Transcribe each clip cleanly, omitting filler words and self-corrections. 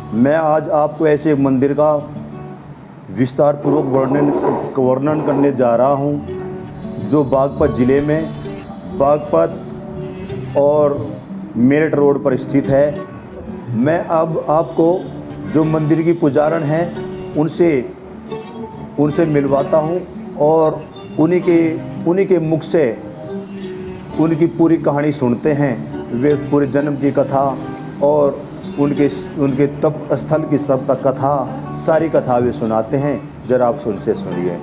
मैं आज आपको ऐसे एक मंदिर का विस्तार पूर्वक वर्णन करने जा रहा हूं, जो बागपत ज़िले में बागपत और मेरठ रोड पर स्थित है। मैं अब आपको जो मंदिर की पुजारण हैं उनसे मिलवाता हूं और उन्हीं के मुख से उनकी पूरी कहानी सुनते हैं। वे पूरे जन्म की कथा और उनके तप स्थल की सब तक कथा, सारी कथा वे सुनाते हैं। जरा आप उनसे सुनिए।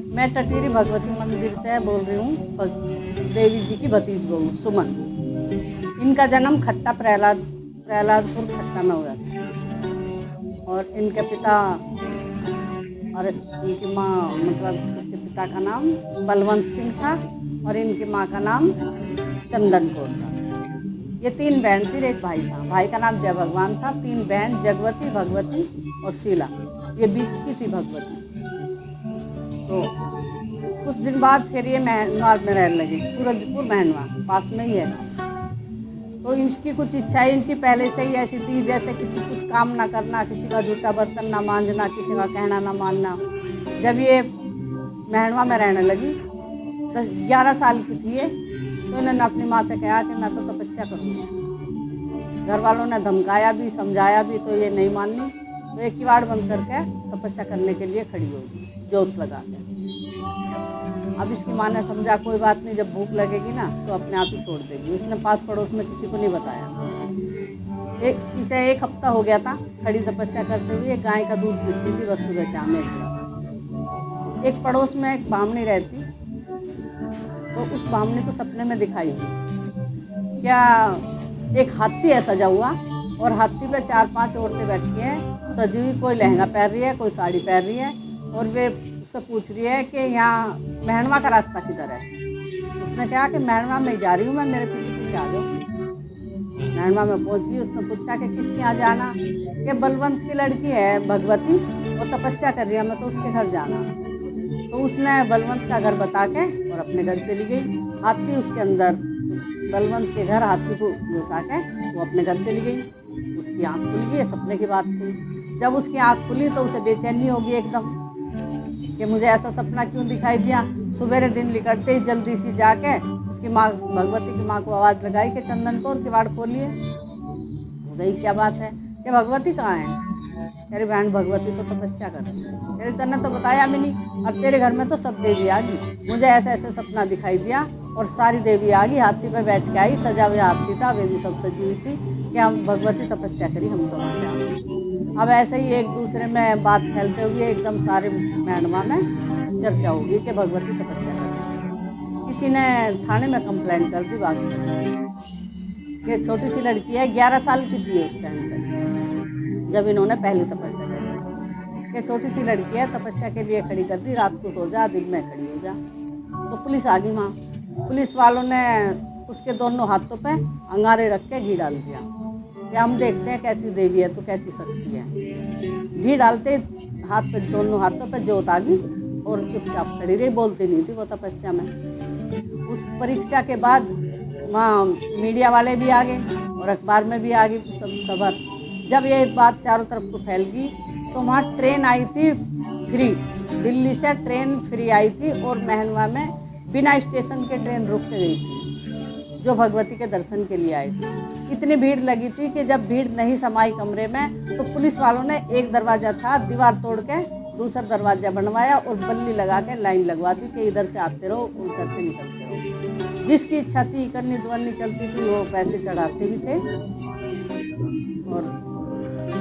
मैं टटीरी भगवती मंदिर से बोल रही हूँ, देवी जी की भतीज बहू सुमन। इनका जन्म खट्टा प्रहलादपुर खट्टा में हुआ था और इनके पिता और इनकी माँ, मतलब इसके पिता का नाम बलवंत सिंह था और इनकी माँ का नाम चंदन कौर था। ये 3 बहन थी, एक भाई था। भाई का नाम जय भगवान था। 3 बहन जगवती, भगवती और शीला। ये बीच की थी भगवती। तो कुछ दिन बाद फिर ये महनवा में रहने लगी। सूरजपुर महनवा पास में ही है। तो इसकी कुछ इच्छाएं इनकी पहले से ही ऐसी थी, जैसे किसी कुछ काम ना करना, किसी का जूठा बर्तन ना मांझना, किसी का कहना ना मानना। जब ये महनवा में रहने लगी, 10-11 साल की थी ये, तो इन्होंने अपनी माँ से कहा कि मैं तो तपस्या करूँगी। घर वालों ने धमकाया भी, समझाया भी, तो ये नहीं मानी। तो एक किवाड़ बंद करके तपस्या करने के लिए खड़ी होगी, जोत लगा के। अब इसकी माँ ने समझा कोई बात नहीं, जब भूख लगेगी ना तो अपने आप ही छोड़ देगी। इसने पास पड़ोस में किसी को नहीं बताया। इसे 1 हफ्ता हो गया था खड़ी तपस्या करते हुए। गाय का दूध पीती थी बस सुबह शाम 1 गिलास। एक पड़ोस में एक ब्राह्मणी रहती, तो उस ब्राह्मणी को सपने में दिखाई दी क्या एक हाथी है सजा हुआ और हाथी पे 4-5 औरतें बैठी हैं सजी हुई। कोई लहंगा पहन रही है, कोई साड़ी पहन रही है और वे उससे पूछ रही है कि यहाँ महनवा का रास्ता किधर है। उसने कहा कि महनवा में जा रही हूँ मैं, मेरे पीछे पीछे आ जाओ। महनवा में पहुँच गई। उसने पूछा कि किसके यहाँ जाना? कि बलवंत की लड़की है भगवती, वो तपस्या कर रही है, मैं तो उसके घर जाना। तो उसने बलवंत का घर बता के और अपने घर चली गई। हाथी उसके अंदर, बलवंत के घर हाथी को घुसा के वो अपने घर चली गई। उसकी आँख खुल गई, सपने की बात थी। जब उसकी आँख खुली तो उसे बेचैनी होगी एकदम कि मुझे ऐसा सपना क्यों दिखाई दिया। सुबेरे दिन निकलते ही जल्दी सी जाके उसकी माँ, भगवती की माँ को आवाज़ लगाई कि चंदन को किवाड़ खोलिए। हो गई, क्या बात है? कि भगवती कहाँ है? तेरी बहन भगवती तो तपस्या कर रही है। तेरे तने तो बताया भी नहीं, और तेरे घर में तो सब देवी आ गई। मुझे ऐसा ऐसा सपना दिखाई दिया और सारी देवी आ गई, हाथी पे बैठ के आई। सजा हुआ हाथी था, वे भी सब सजी हुई थी कि हम भगवती तपस्या करी, हम तो वहाँ जाए। अब ऐसे ही एक दूसरे में बात फैलते हुए एकदम सारे महनवा में चर्चा होगी कि भगवती तपस्या कर रही। किसी ने थाने में कंप्लेंट कर दी कि छोटी सी लड़की है, 11 साल की थी उस टाइम पर जब इन्होंने पहली तपस्या करी। कि छोटी सी लड़की है, तपस्या के लिए खड़ी कर दी, रात को सो जा, दिन में खड़ी हो जा। तो पुलिस आ गई वहाँ। पुलिस वालों ने उसके दोनों हाथों पे अंगारे रख के घी डाल दिया कि हम देखते हैं कैसी देवी है तो कैसी शक्ति है। घी डालते हाथ पे, दोनों हाथों पे जोत आ गई और चुपचाप खड़ी रही, बोलती नहीं थी वो तपस्या में। उस परीक्षा के बाद वहाँ मीडिया वाले भी आ गए और अखबार में भी आ गई सब खबर। जब ये बात चारों तरफ को फैल गई तो वहाँ ट्रेन आई थी फ्री, दिल्ली से ट्रेन फ्री आई थी और महनवा में बिना स्टेशन के ट्रेन रुक के गई थी, जो भगवती के दर्शन के लिए आई थी। इतनी भीड़ लगी थी कि जब भीड़ नहीं समाई कमरे में तो पुलिस वालों ने एक दरवाज़ा था, दीवार तोड़ के दूसरा दरवाज़ा बनवाया और बल्ली लगा के लाइन लगवा दी कि इधर से आते रहो, उधर से निकलते रहो। जिसकी इच्छा थी करनी दुआनी चलती थी, वो पैसे चढ़ाते भी थे और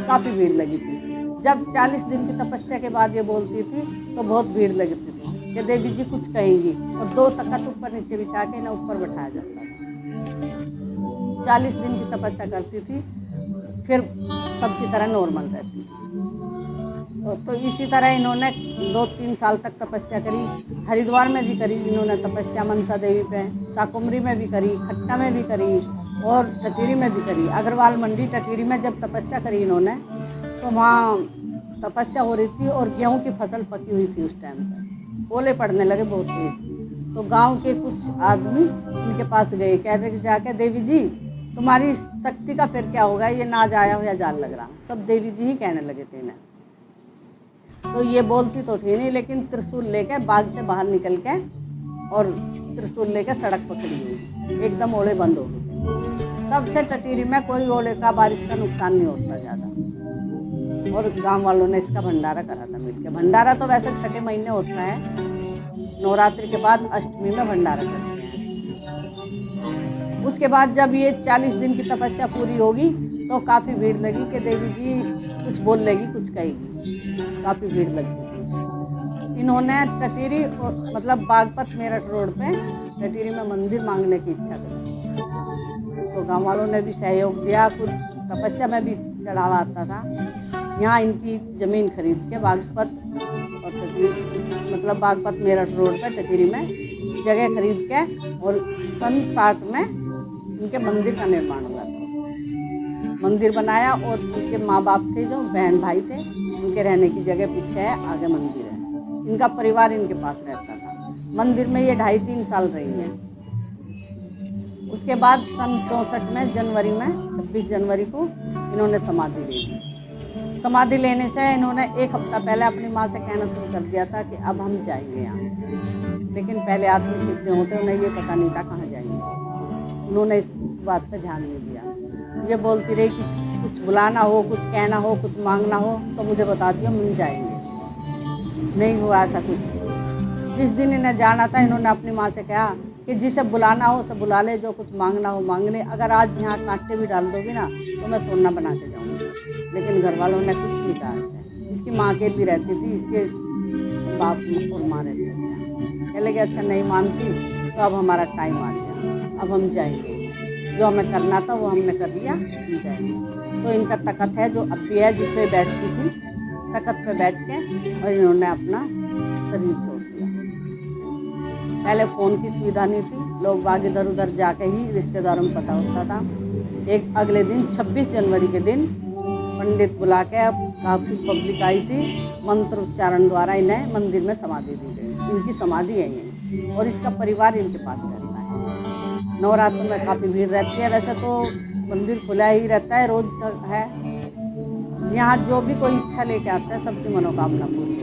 काफ़ी भीड़ लगी थी। जब 40 दिन की तपस्या के बाद ये बोलती थी तो बहुत भीड़ लगती थी कि देवी जी कुछ कहेंगी, और 2 तख्त ऊपर नीचे बिछा के इन्हें ऊपर बैठाया जाता था। 40 दिन की तपस्या करती थी, फिर सबकी तरह नॉर्मल रहती थी। तो इसी तरह इन्होंने 2-3 साल तक तपस्या करी। हरिद्वार में भी करी इन्होंने तपस्या, मनसा देवी पे, साकुमरी में भी करी, खट्टा में भी करी और टटीरी में भी करी। अग्रवाल मंडी टटीरी में जब तपस्या करी इन्होंने तो वहाँ तपस्या हो रही थी और गेहूं की फसल पकी हुई थी उस टाइम पर। ओले पड़ने लगे बहुत तेज। तो गांव के कुछ आदमी इनके पास गए, कह रहे कि जाके देवी जी तुम्हारी शक्ति का फिर क्या होगा, ये नाज आया हो या जाल लग रहा। सब देवी जी ही कहने लगे थे इन्हें। तो ये बोलती तो थी नहीं, लेकिन त्रिशूल लेके बाग से बाहर निकल के और त्रिशूल लेके सड़क पकड़ी हुई, एकदम ओले बंद हो गए। तब से टटीरी में कोई ओले का बारिश का नुकसान नहीं होता ज़्यादा। और गांव वालों ने इसका भंडारा करा था मिलकर। भंडारा तो वैसे 6 महीने होता है, नवरात्रि के बाद अष्टमी में भंडारा करते हैं। उसके बाद जब ये 40 दिन की तपस्या पूरी होगी तो काफ़ी भीड़ लगी कि देवी जी कुछ बोल लेगी, कुछ कहेगी। काफ़ी भीड़ लगती थी। इन्होंने टटीरी मतलब बागपत मेरठ रोड पे टटीरी में मंदिर मांगने की इच्छा करी। तो गांव वालों ने भी सहयोग दिया, कुछ तपस्या में भी चढ़ावा आता था। यहाँ इनकी ज़मीन खरीद के बागपत और टटीरी मतलब बागपत मेरठ रोड पे टटीरी में जगह खरीद के और सन 60 में इनके मंदिर का निर्माण हुआ था। मंदिर बनाया और उनके माँ बाप थे, जो बहन भाई थे, उनके रहने की जगह पीछे है, आगे मंदिर है। इनका परिवार इनके पास रहता था। मंदिर में ये 2.5-3 साल रही है। उसके बाद सन 64 में जनवरी में 26 जनवरी को इन्होंने समाधि ले ली। समाधि लेने से इन्होंने 1 हफ्ता पहले अपनी माँ से कहना शुरू कर दिया था कि अब हम जाएंगे यहाँ से। लेकिन पहले आदमी सीधे होते, उन्हें ये पता नहीं था कहाँ जाएंगे। उन्होंने इस बात पर ध्यान नहीं दिया। ये बोलती रही कि कुछ बुलाना हो, कुछ कहना हो, कुछ मांगना हो तो मुझे बता दियो, मिल जाएंगे। नहीं हुआ ऐसा कुछ। जिस दिन इन्हें जाना था इन्होंने अपनी माँ से कहा कि जिसे बुलाना हो उसे बुला ले, जो कुछ मांगना हो मांग ले। अगर आज यहाँ कांटे भी डाल दोगी ना तो मैं सोना बना के जाऊँगी। लेकिन घर वालों ने कुछ नहीं कहा ऐसे। इसकी माँ अकेली रहती थी, इसके बाप और माँ रहते थे। कह लगे अच्छा नहीं मानती तो अब हमारा टाइम आ गया, अब हम जाएंगे। जो हमें करना था वो हमने कर लिया, हम जाएंगे। तो इनका तखत है जो अब भी है, जिस पे बैठती थी, तखत पे बैठ के और इन्होंने अपना शरीर छोड़ दिया। पहले फ़ोन की सुविधा नहीं थी, लोग बाग इधर उधर जाके ही रिश्तेदारों में पता होता था। एक अगले दिन 26 जनवरी के दिन पंडित बुला के काफ़ी पब्लिक आई थी, मंत्र उच्चारण द्वारा इन्हें मंदिर में समाधि दी गई। इनकी समाधि है ये और इसका परिवार इनके पास रहता है। नवरात्र में काफ़ी भीड़ रहती है। वैसे तो मंदिर खुला ही रहता है, रोज़ का है। यहाँ जो भी कोई इच्छा लेके आता है सबकी मनोकामना पूरी